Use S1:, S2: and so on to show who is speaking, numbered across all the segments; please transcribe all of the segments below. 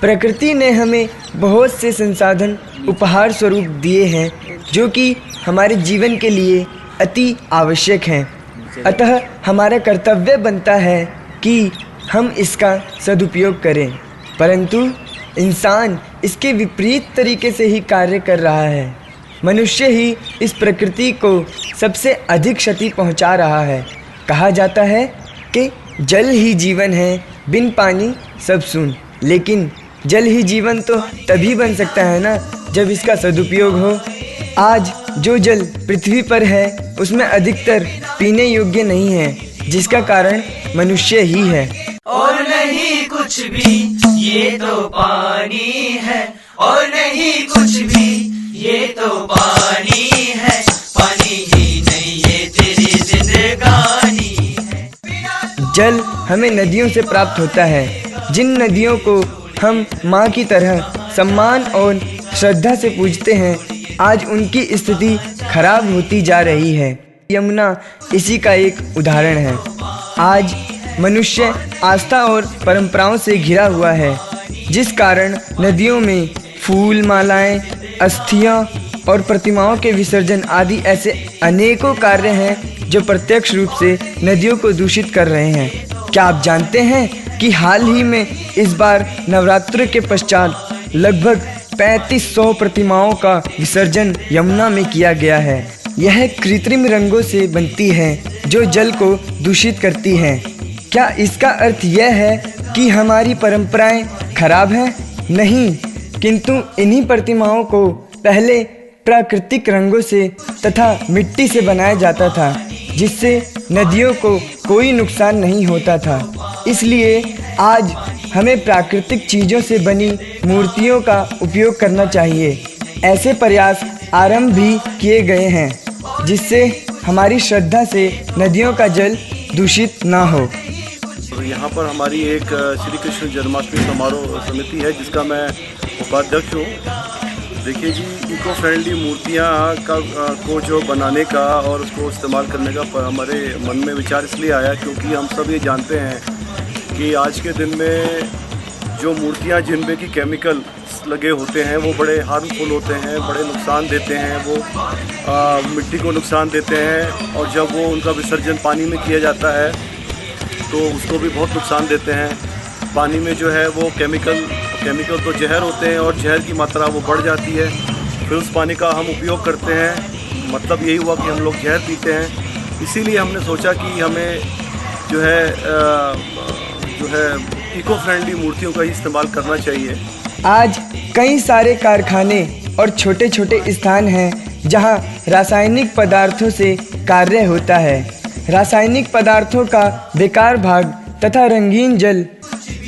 S1: प्रकृति ने हमें बहुत से संसाधन उपहार स्वरूप दिए हैं जो कि हमारे जीवन के लिए अति आवश्यक हैं। अतः हमारा कर्तव्य बनता है कि हम इसका सदुपयोग करें, परंतु इंसान इसके विपरीत तरीके से ही कार्य कर रहा है। मनुष्य ही इस प्रकृति को सबसे अधिक क्षति पहुंचा रहा है। कहा जाता है कि जल ही जीवन है, बिन पानी सब सून। लेकिन जल ही जीवन तो तभी बन सकता है ना जब इसका सदुपयोग हो। आज जो जल पृथ्वी पर है उसमें अधिकतर पीने योग्य नहीं है, जिसका कारण मनुष्य ही है।
S2: और नहीं कुछ भी ये तो पानी है, और नहीं कुछ भी ये तो पानी है, पानी ही नहीं ये तेरी जिंदगानी है।
S1: जल हमें नदियों से प्राप्त होता है। जिन नदियों को हम माँ की तरह सम्मान और श्रद्धा से पूजते हैं, आज उनकी स्थिति खराब होती जा रही है। यमुना इसी का एक उदाहरण है। आज मनुष्य आस्था और परंपराओं से घिरा हुआ है, जिस कारण नदियों में फूल मालाएं, अस्थियां और प्रतिमाओं के विसर्जन आदि ऐसे अनेकों कार्य हैं जो प्रत्यक्ष रूप से नदियों को दूषित कर रहे हैं। क्या आप जानते हैं कि हाल ही में इस बार नवरात्र के पश्चात लगभग 3500 प्रतिमाओं का विसर्जन यमुना में किया गया है। यह कृत्रिम रंगों से बनती है जो जल को दूषित करती हैं। क्या इसका अर्थ यह है कि हमारी परंपराएं खराब हैं? नहीं, किंतु इन्हीं प्रतिमाओं को पहले प्राकृतिक रंगों से तथा मिट्टी से बनाया जाता था, जिससे नदियों को कोई नुकसान नहीं होता था। इसलिए आज हमें प्राकृतिक चीज़ों से बनी मूर्तियों का उपयोग करना चाहिए। ऐसे प्रयास आरंभ भी किए गए हैं, जिससे हमारी श्रद्धा से नदियों का जल दूषित ना हो।
S3: तो यहाँ पर हमारी एक श्री कृष्ण जन्माष्टमी समारोह समिति है, जिसका मैं उपाध्यक्ष हूँ। देखिए जी, इको फ्रेंडली मूर्तियाँ को जो बनाने का और उसको इस्तेमाल करने का हमारे मन में विचार इसलिए आया क्योंकि हम सब ये जानते हैं कि आज के दिन में जो मूर्तियाँ जिनमें कि केमिकल लगे होते हैं वो बड़े हार्मफुल होते हैं, बड़े नुकसान देते हैं। वो मिट्टी को नुकसान देते हैं, और जब वो उनका विसर्जन पानी में किया जाता है तो उसको भी बहुत नुकसान देते हैं। पानी में जो है वो केमिकल तो जहर होते हैं, और जहर की मात्रा वो बढ़ जाती है। फिर उस पानी का हम उपयोग करते हैं, मतलब यही हुआ कि हम लोग जहर पीते हैं। इसीलिए हमने सोचा कि हमें जो है इको फ्रेंडली मूर्तियों का ही इस्तेमाल करना चाहिए।
S1: आज कई सारे कारखाने और छोटे छोटे स्थान हैं जहां रासायनिक पदार्थों से कार्य होता है। रासायनिक पदार्थों का बेकार भाग तथा रंगीन जल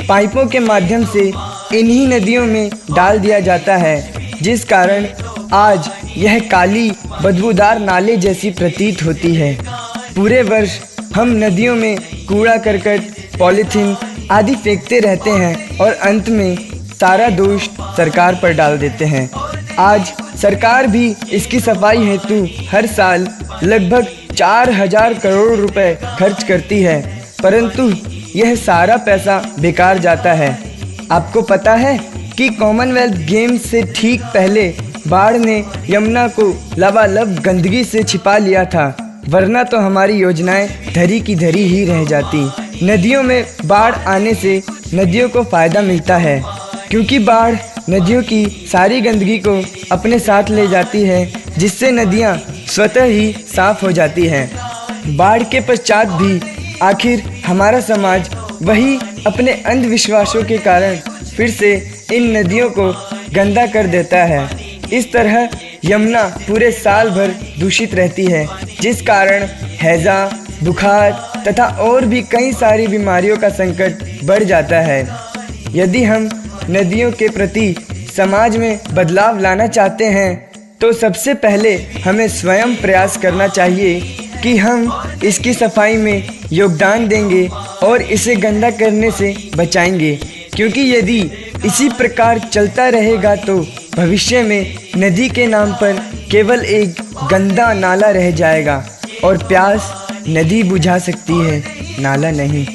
S1: पाइपों के माध्यम से इन्हीं नदियों में डाल दिया जाता है, जिस कारण आज यह काली बदबूदार नाले जैसी प्रतीत होती है। पूरे वर्ष हम नदियों में कूड़ा करकट, पॉलीथीन आदि फेंकते रहते हैं और अंत में सारा दोष सरकार पर डाल देते हैं। आज सरकार भी इसकी सफाई हेतु हर साल लगभग 4000 करोड़ रुपए खर्च करती है, परंतु यह सारा पैसा बेकार जाता है। आपको पता है कि कॉमनवेल्थ गेम्स से ठीक पहले बाढ़ ने यमुना को लबालब गंदगी से छिपा लिया था, वरना तो हमारी योजनाएं धरी की धरी ही रह जाती। नदियों में बाढ़ आने से नदियों को फ़ायदा मिलता है, क्योंकि बाढ़ नदियों की सारी गंदगी को अपने साथ ले जाती है, जिससे नदियां स्वतः ही साफ हो जाती हैं। बाढ़ के पश्चात भी आखिर हमारा समाज वही अपने अंधविश्वासों के कारण फिर से इन नदियों को गंदा कर देता है। इस तरह यमुना पूरे साल भर दूषित रहती है, जिस कारण हैजा, बुखार तथा और भी कई सारी बीमारियों का संकट बढ़ जाता है। यदि हम नदियों के प्रति समाज में बदलाव लाना चाहते हैं तो सबसे पहले हमें स्वयं प्रयास करना चाहिए कि हम इसकी सफाई में योगदान देंगे और इसे गंदा करने से बचाएंगे, क्योंकि यदि इसी प्रकार चलता रहेगा तो भविष्य में नदी के नाम पर केवल एक गंदा नाला रह जाएगा, और प्यास नदी बुझा सकती है, नाला नहीं।